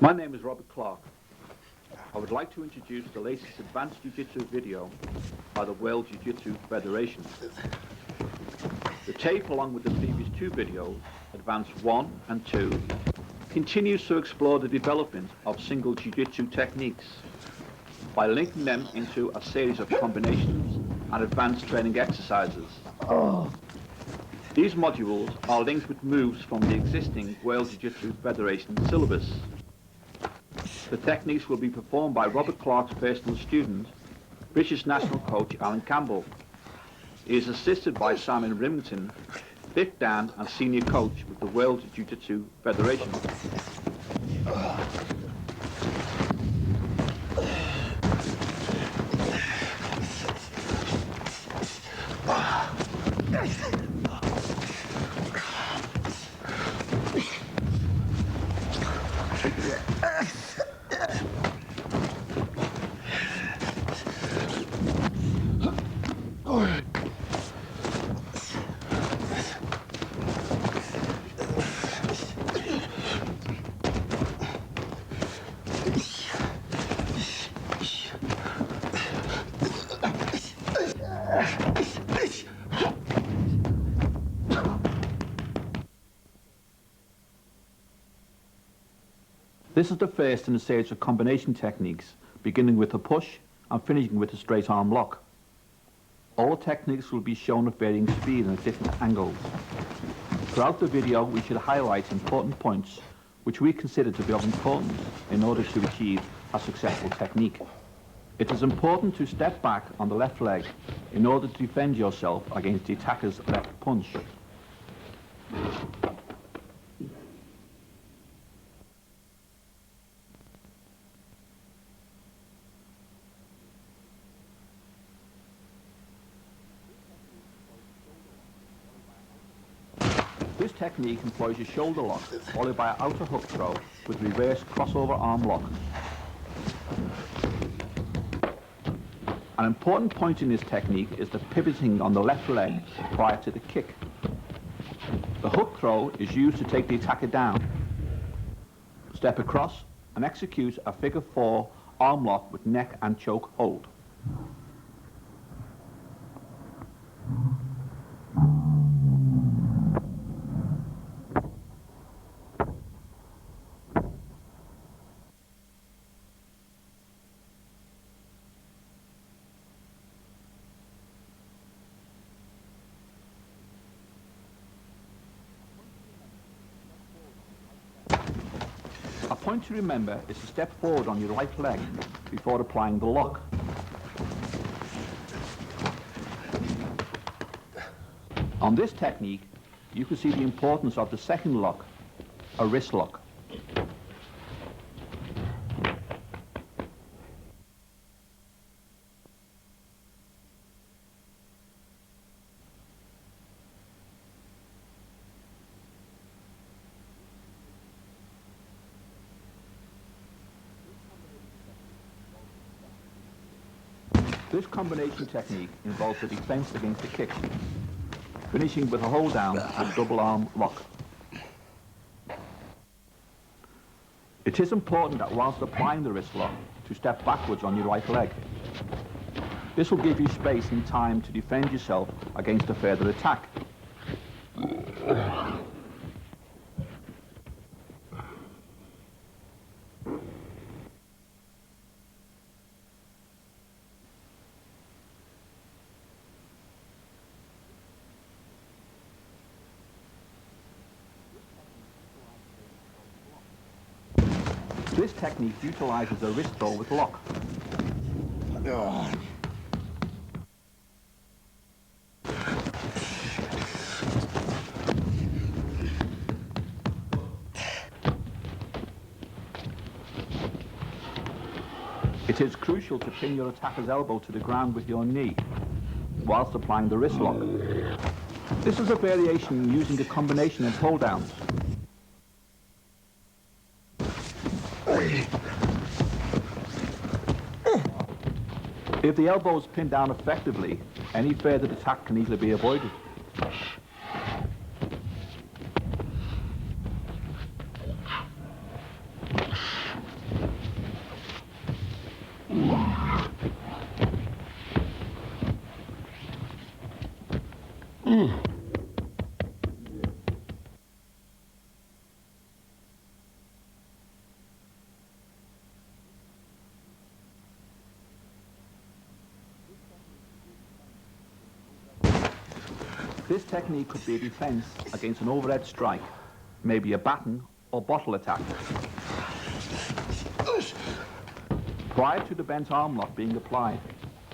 My name is Robert Clark. I would like to introduce the latest advanced Jiu-Jitsu video by the World Jiu-Jitsu Federation. The tape, along with the previous two videos, Advanced 1 and 2, continues to explore the development of single Jiu-Jitsu techniques by linking them into a series of combinations and advanced training exercises. These modules are linked with moves from the existing World Jiu-Jitsu Federation syllabus. The techniques will be performed by Robert Clark's personal student, British national coach Alan Campbell. He is assisted by Simon Rimington, 5th Dan and senior coach with the World Jiu-Jitsu Federation. This is the first in a series of combination techniques, beginning with a push and finishing with a straight arm lock. All the techniques will be shown at varying speed and at different angles. Throughout the video, we should highlight important points which we consider to be of importance in order to achieve a successful technique. It is important to step back on the left leg in order to defend yourself against the attacker's left punch. This technique employs a shoulder lock, followed by an outer hook throw with reverse crossover arm lock. An important point in this technique is the pivoting on the left leg prior to the kick. The hook throw is used to take the attacker down. Step across and execute a figure 4 arm lock with neck and choke hold. A point to remember is to step forward on your right leg before applying the lock. On this technique, you can see the importance of the second lock, a wrist lock. This combination technique involves a defense against the kick, finishing with a hold down and double arm lock. It is important that whilst applying the wrist lock, to step backwards on your right leg. This will give you space and time to defend yourself against a further attack. This technique utilizes a wrist throw with lock. It is crucial to pin your attacker's elbow to the ground with your knee whilst applying the wrist lock. This is a variation using a combination of hold downs. If the elbow is pinned down effectively, any further attack can easily be avoided. This technique could be a defense against an overhead strike, maybe a baton or bottle attack. Prior to the bent arm lock being applied,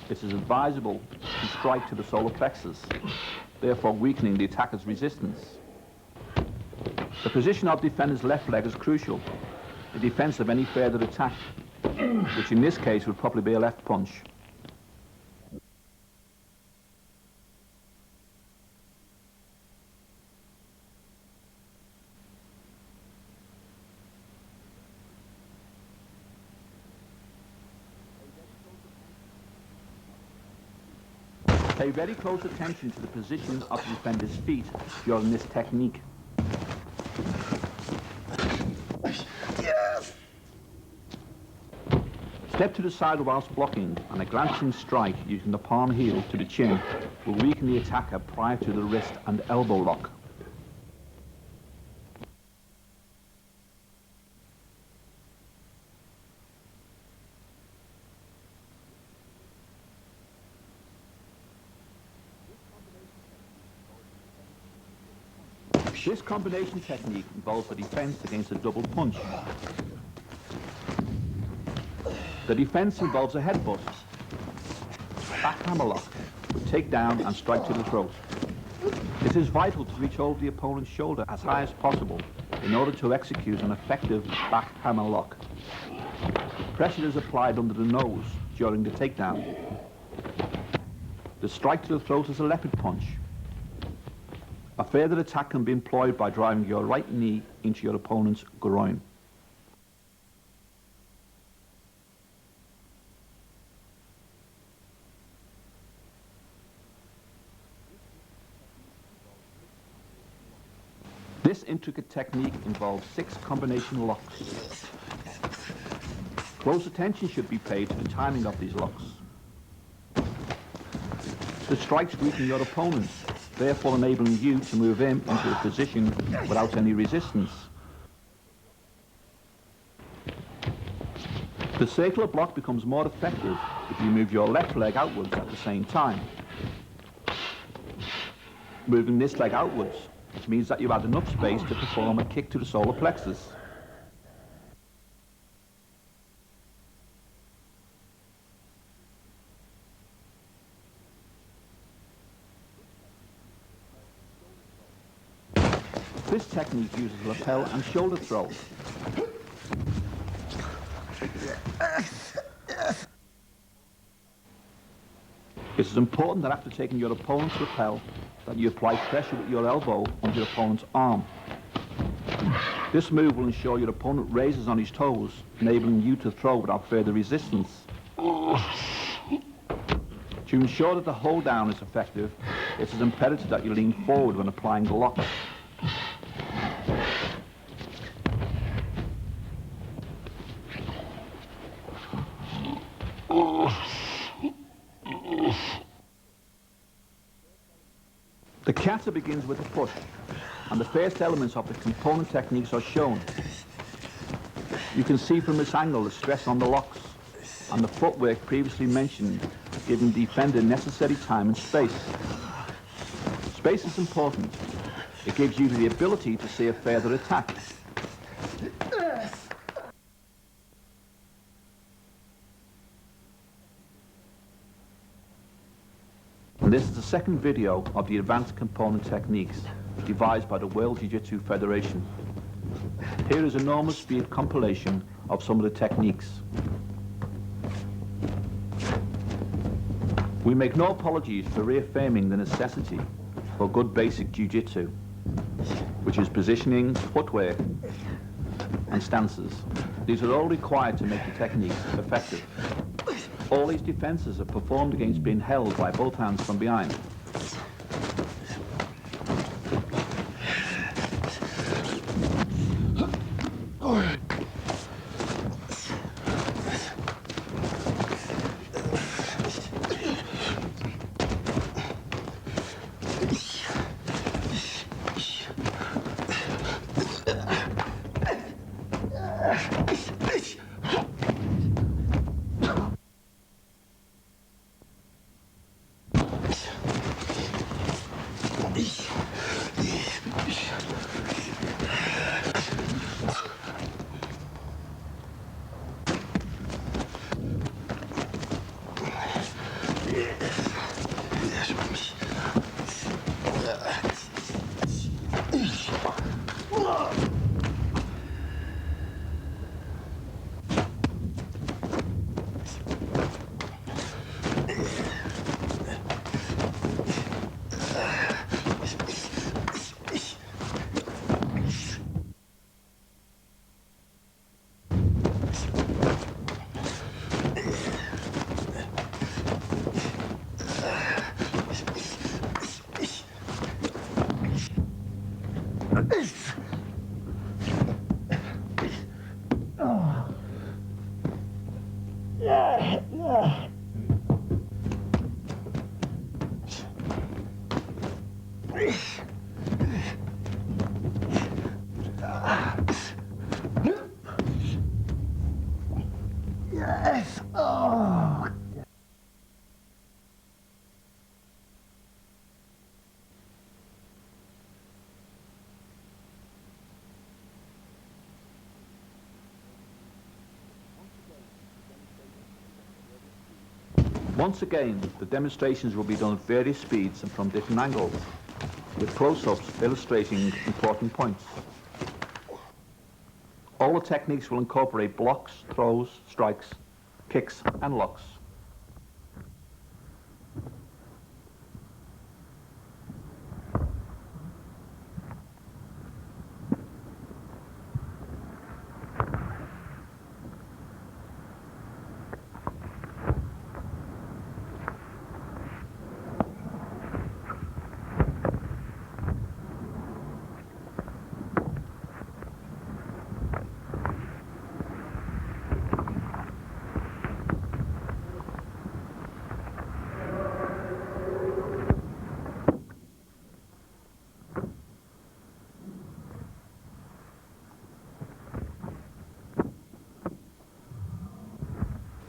it is advisable to strike to the solar plexus, therefore weakening the attacker's resistance. The position of the defender's left leg is crucial in defense of any further attack, which in this case would probably be a left punch. Pay very close attention to the position of the defender's feet during this technique. Step to the side whilst blocking, and a glancing strike using the palm heel to the chin will weaken the attacker prior to the wrist and elbow lock. This combination technique involves a defense against a double punch. The defense involves a headbutt, back hammerlock, with takedown and strike to the throat. It is vital to reach over the opponent's shoulder as high as possible in order to execute an effective back hammerlock. Pressure is applied under the nose during the takedown. The strike to the throat is a leopard punch. A further attack can be employed by driving your right knee into your opponent's groin. This intricate technique involves 6 combination locks. Close attention should be paid to the timing of these locks. The strikes weaken your opponent, therefore enabling you to move him into a position without any resistance. The circular block becomes more effective if you move your left leg outwards at the same time. Moving this leg outwards means that you have enough space to perform a kick to the solar plexus. This technique uses lapel and shoulder throw. It is important that after taking your opponent's lapel, that you apply pressure with your elbow on your opponent's arm. This move will ensure your opponent raises on his toes, enabling you to throw without further resistance. To ensure that the hold down is effective, it is imperative that you lean forward when applying the lock. The kata begins with a push, and the first elements of the component techniques are shown. You can see from this angle the stress on the locks, and the footwork previously mentioned, giving the defender necessary time and space. Space is important. It gives you the ability to see a further attack. And this is the second video of the advanced component techniques devised by the World Jiu-Jitsu Federation. Here is a normal speed compilation of some of the techniques. We make no apologies for reaffirming the necessity for good basic jiu-jitsu, which is positioning, footwork, and stances. These are all required to make the techniques effective. All these defenses are performed against being held by both hands from behind. Once again, the demonstrations will be done at various speeds and from different angles, with close-ups illustrating important points. All the techniques will incorporate blocks, throws, strikes, kicks and locks.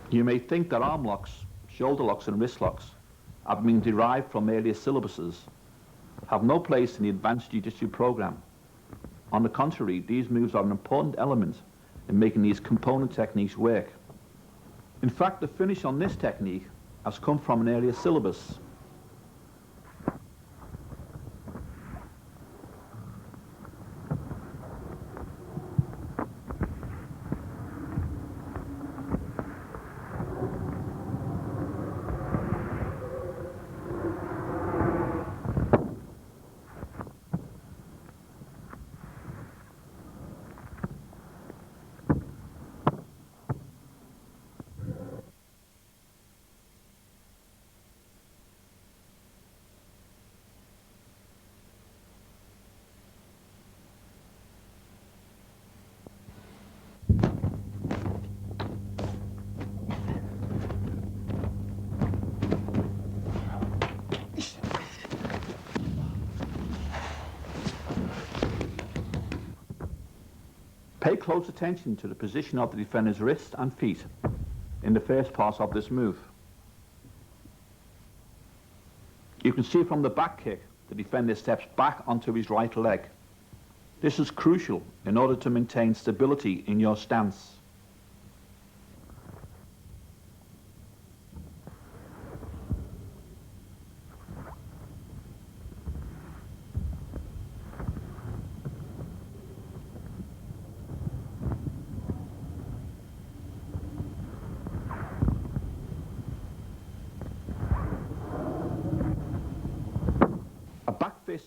You may think that arm locks, shoulder locks and wrist locks, having been derived from earlier syllabuses, have no place in the advanced Ju-jitsu program. On the contrary, these moves are an important element in making these component techniques work. In fact, the finish on this technique has come from an earlier syllabus. Pay close attention to the position of the defender's wrist and feet in the first part of this move. You can see from the back kick, the defender steps back onto his right leg. This is crucial in order to maintain stability in your stance.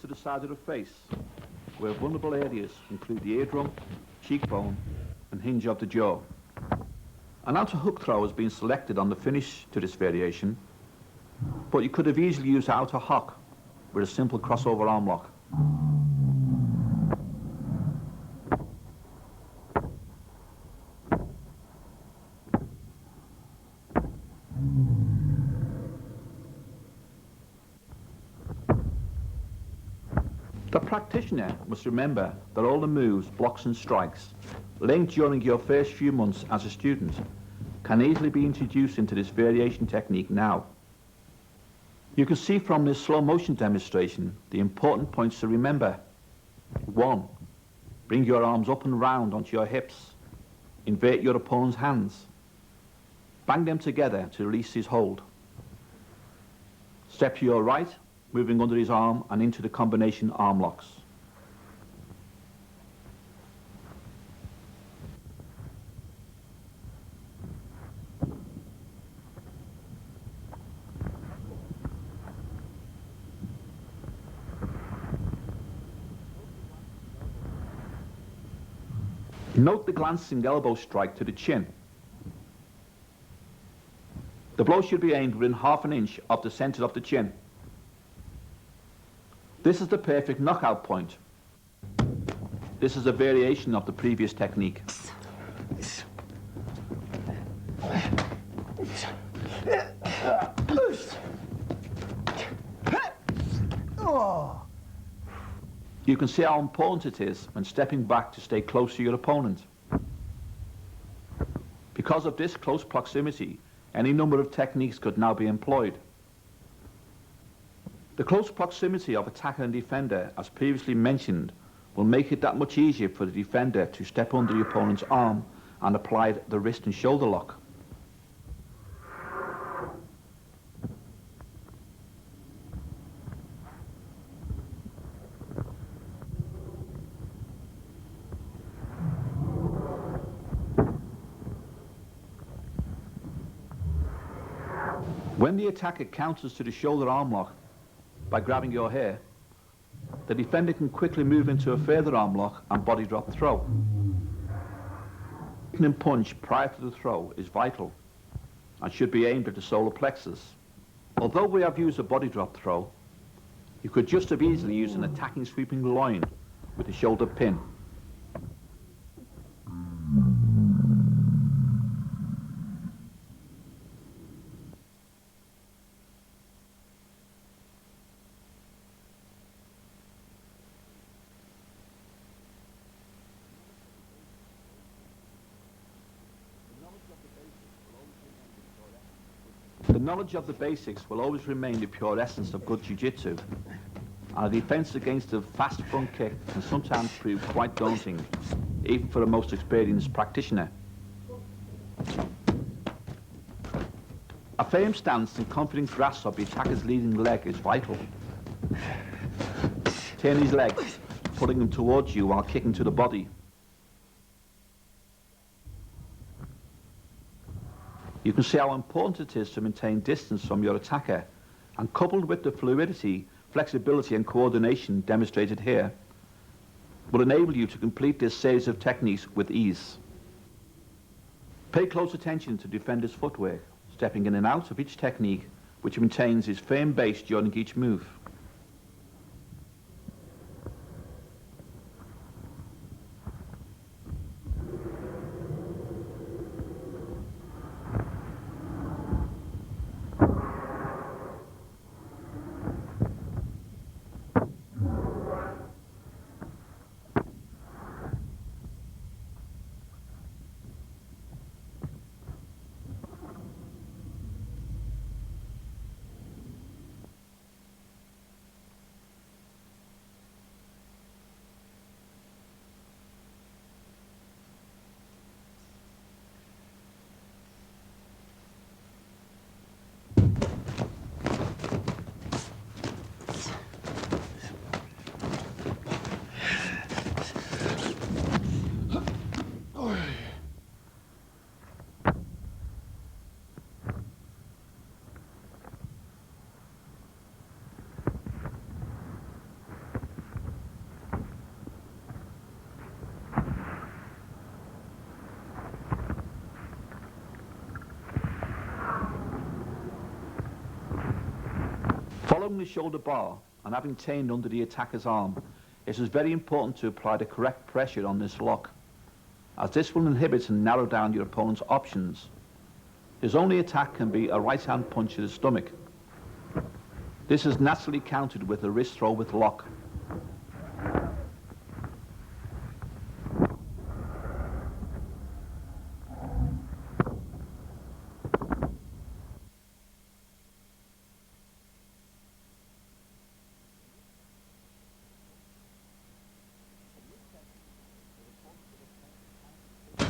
To the side of the face, where vulnerable areas include the eardrum, cheekbone and hinge of the jaw. An outer hook throw has been selected on the finish to this variation, but you could have easily used outer hock with a simple crossover arm lock. The practitioner must remember that all the moves, blocks and strikes learned during your first few months as a student can easily be introduced into this variation technique now. You can see from this slow motion demonstration the important points to remember. 1. Bring your arms up and round onto your hips. Invert your opponent's hands. Bang them together to release his hold. Step to your right, moving under his arm and into the combination arm locks. Note the glancing elbow strike to the chin. The blow should be aimed within ½ an inch of the center of the chin. This is the perfect knockout point. This is a variation of the previous technique. You can see how important it is when stepping back to stay close to your opponent. Because of this close proximity, any number of techniques could now be employed. The close proximity of attacker and defender, as previously mentioned, will make it that much easier for the defender to step under the opponent's arm and apply the wrist and shoulder lock. When the attacker counters to the shoulder arm lock by grabbing your hair, the defender can quickly move into a further arm lock and body drop throw. Kicking and punch prior to the throw is vital and should be aimed at the solar plexus. Although we have used a body drop throw, you could just as easily use an attacking sweeping loin with a shoulder pin. The knowledge of the basics will always remain the pure essence of good Ju-jitsu. Our defense against a fast front kick can sometimes prove quite daunting, even for the most experienced practitioner. A firm stance and confident grasp of the attacker's leading leg is vital. Turn his leg, pulling him towards you while kicking to the body. You can see how important it is to maintain distance from your attacker, and coupled with the fluidity, flexibility and coordination demonstrated here, will enable you to complete this series of techniques with ease. Pay close attention to defender's footwork, stepping in and out of each technique, which maintains his firm base during each move. Following the shoulder bar and having turned under the attacker's arm, it is very important to apply the correct pressure on this lock, as this will inhibit and narrow down your opponent's options. His only attack can be a right-hand punch to the stomach. This is naturally countered with a wrist throw with lock.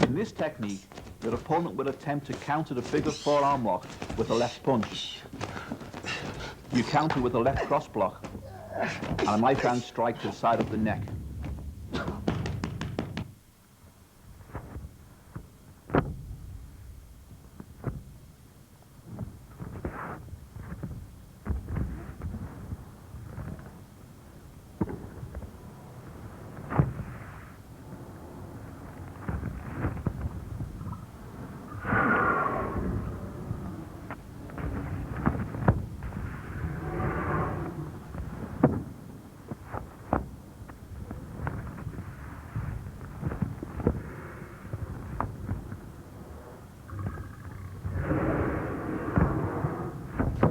In this technique, your opponent will attempt to counter the figure four arm lock with a left punch. You counter with a left cross block and a knife hand strike to the side of the neck.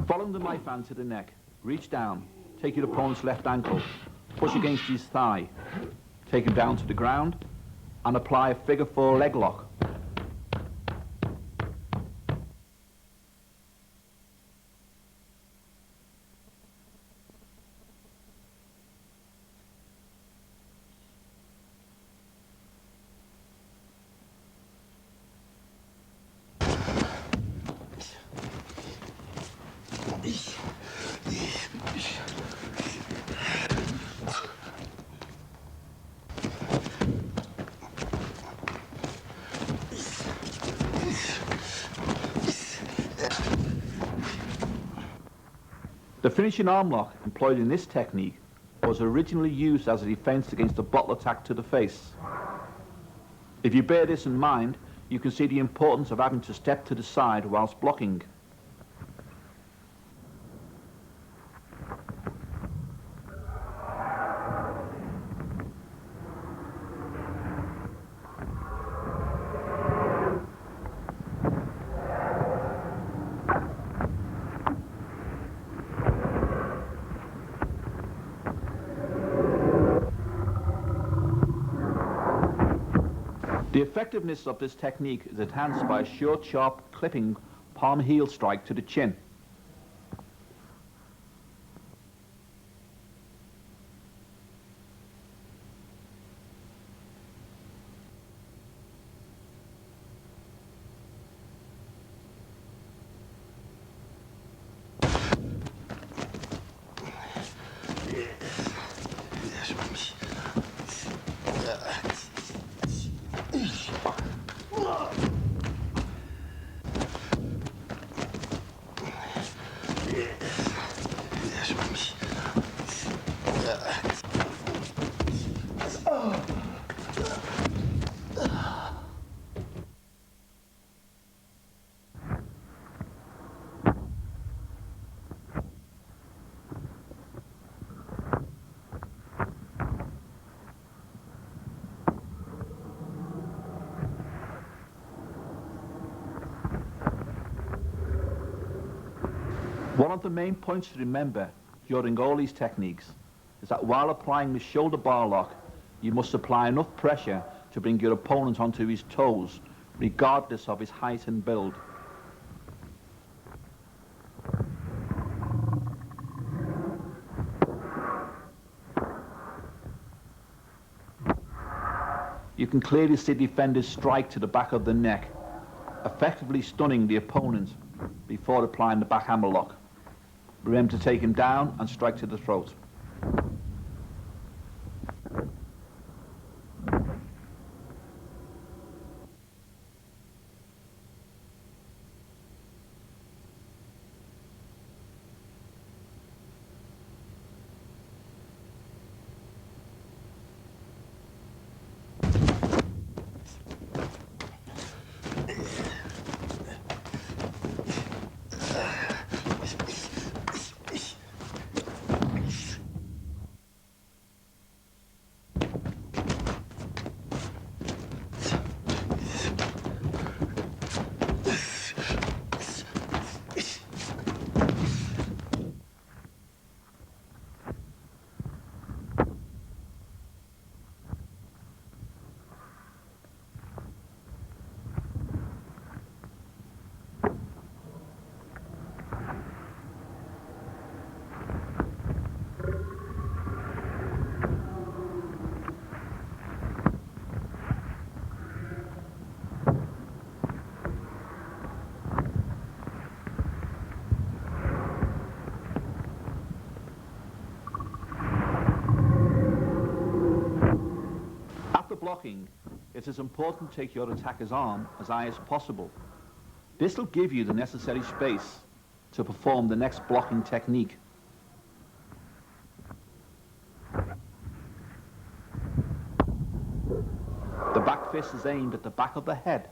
Following the knife hand to the neck, reach down, take your opponent's left ankle, push against his thigh, take him down to the ground, and apply a figure four leg lock. The finishing arm lock employed in this technique was originally used as a defense against a bottle attack to the face. If you bear this in mind, you can see the importance of having to step to the side whilst blocking. The effectiveness of this technique is enhanced by a short, sharp, clipping palm heel strike to the chin. One of the main points to remember during all these techniques is that while applying the shoulder bar lock, you must apply enough pressure to bring your opponent onto his toes, regardless of his height and build. You can clearly see defenders strike to the back of the neck, effectively stunning the opponent before applying the back hammer lock. Remember to take him down and strike to the throat. Blocking, it is important to take your attacker's arm as high as possible. This will give you the necessary space to perform the next blocking technique. The back fist is aimed at the back of the head.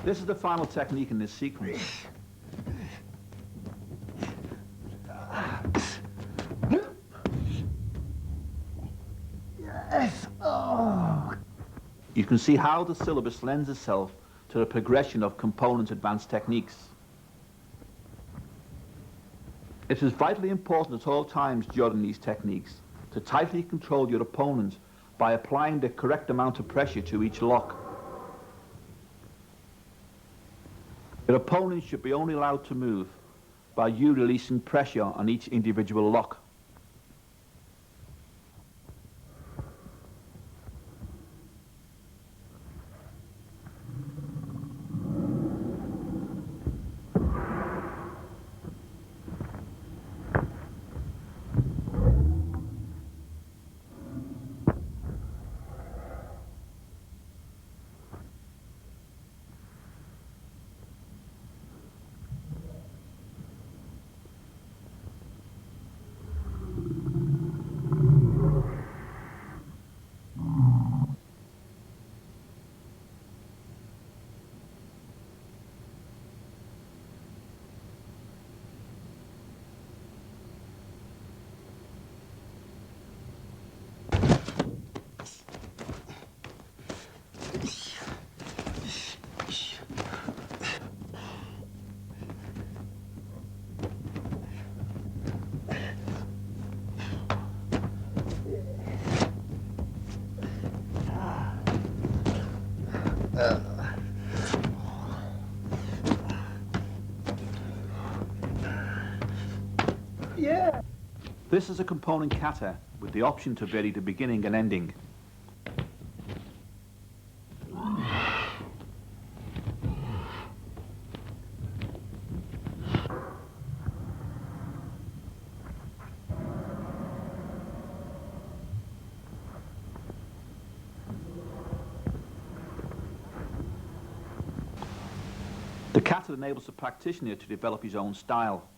This is the final technique in this sequence. Yes. Oh. You can see how the syllabus lends itself to the progression of component advanced techniques. It is vitally important at all times during these techniques to tightly control your opponent by applying the correct amount of pressure to each lock. Your opponent should be only allowed to move by you releasing pressure on each individual lock. Yeah. This is a component kata with the option to vary the beginning and ending. The kata enables the practitioner to develop his own style.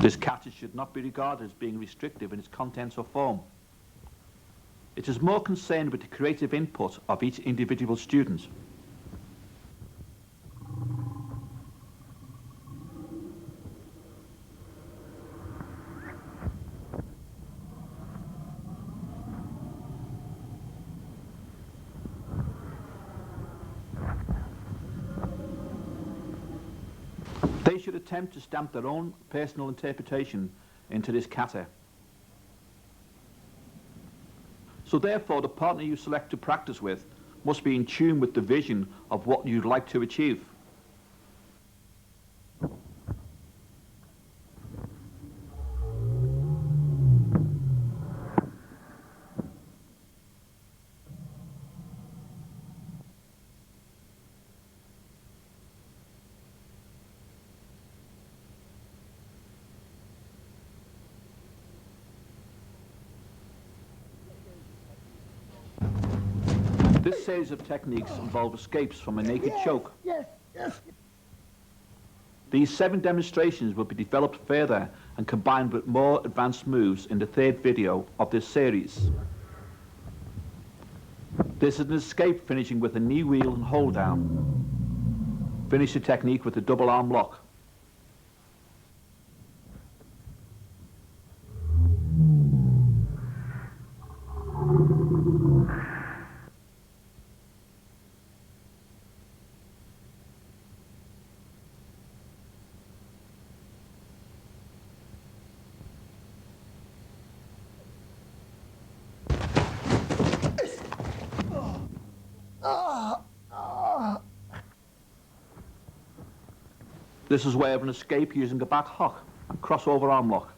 This kata should not be regarded as being restrictive in its contents or form. It is more concerned with the creative input of each individual student. They should attempt to stamp their own personal interpretation into this kata. So therefore, the partner you select to practice with must be in tune with the vision of what you'd like to achieve. This series of techniques involve escapes from a naked choke. Yes, yes. These 7 demonstrations will be developed further and combined with more advanced moves in the 3rd video of this series. This is an escape finishing with a knee wheel and hold down. Finish the technique with a double arm lock. This is way of an escape using a back hook and crossover arm lock.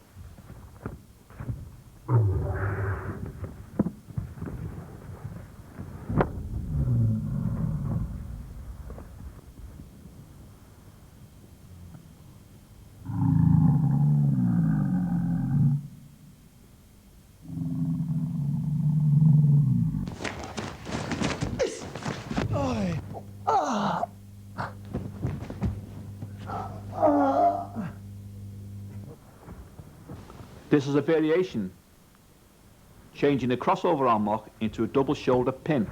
This is a variation, changing the crossover arm lock into a double shoulder pin.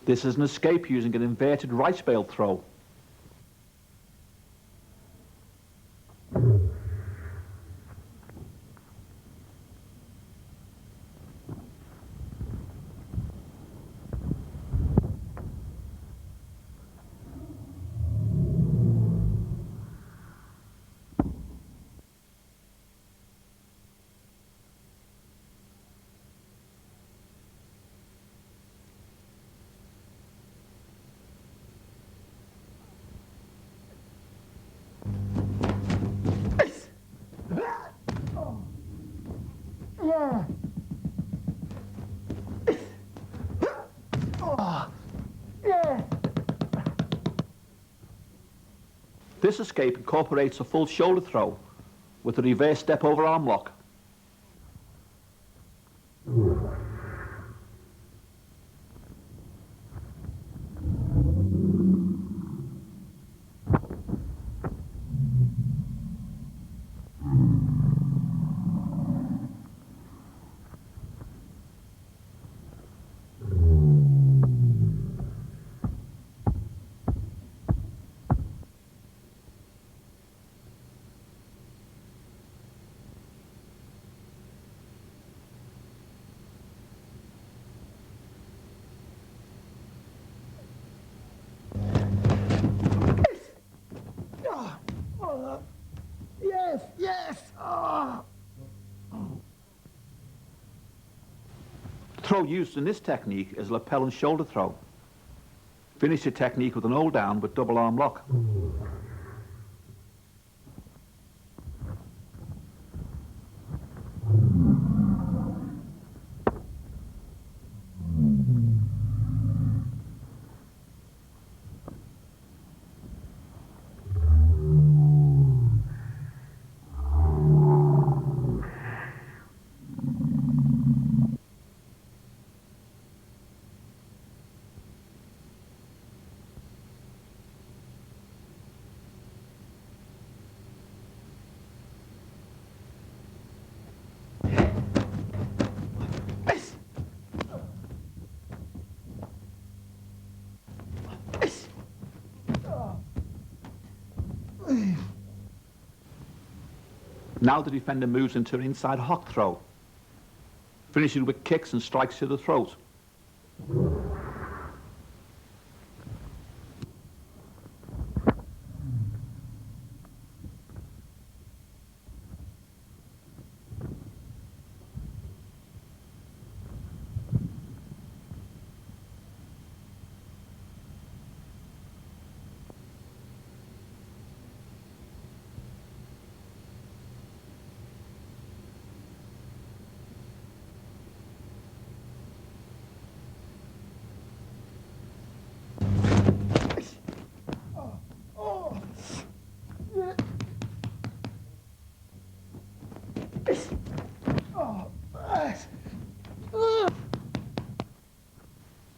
This is an escape using an inverted right bail throw. Yeah. Yeah. This escape incorporates a full shoulder throw with a reverse step over arm lock. Yes, yes. The throw used in this technique is a lapel and shoulder throw. Finish the technique with an hold down with double arm lock. Now the defender moves into an inside hock throw, finishing with kicks and strikes to the throat.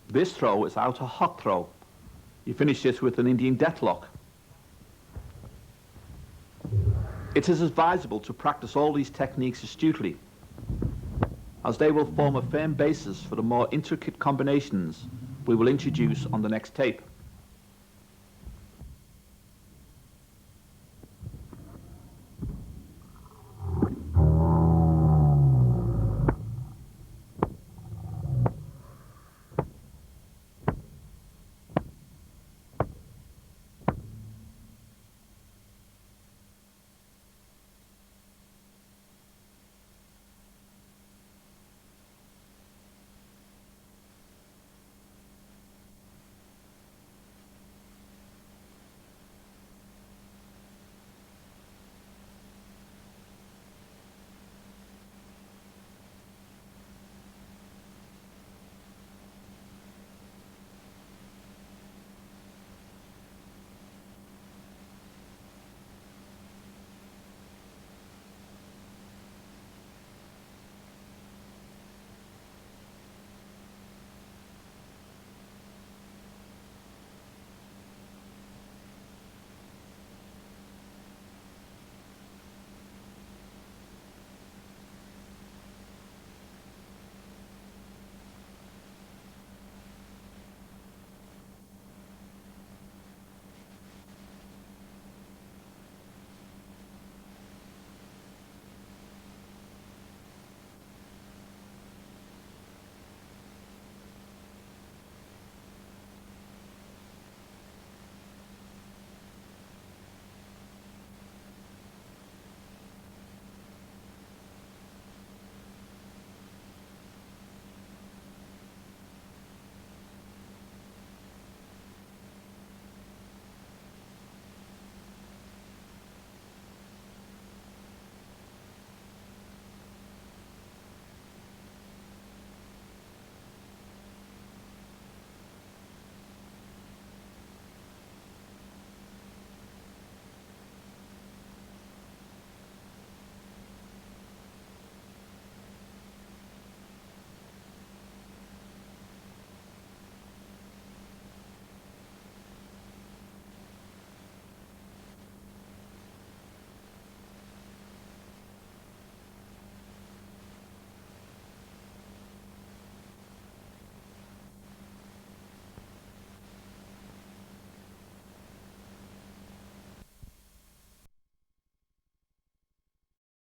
This throw is out a hock throw. You finish this with an Indian deathlock. It is advisable to practice all these techniques astutely, as they will form a firm basis for the more intricate combinations we will introduce on the next tape.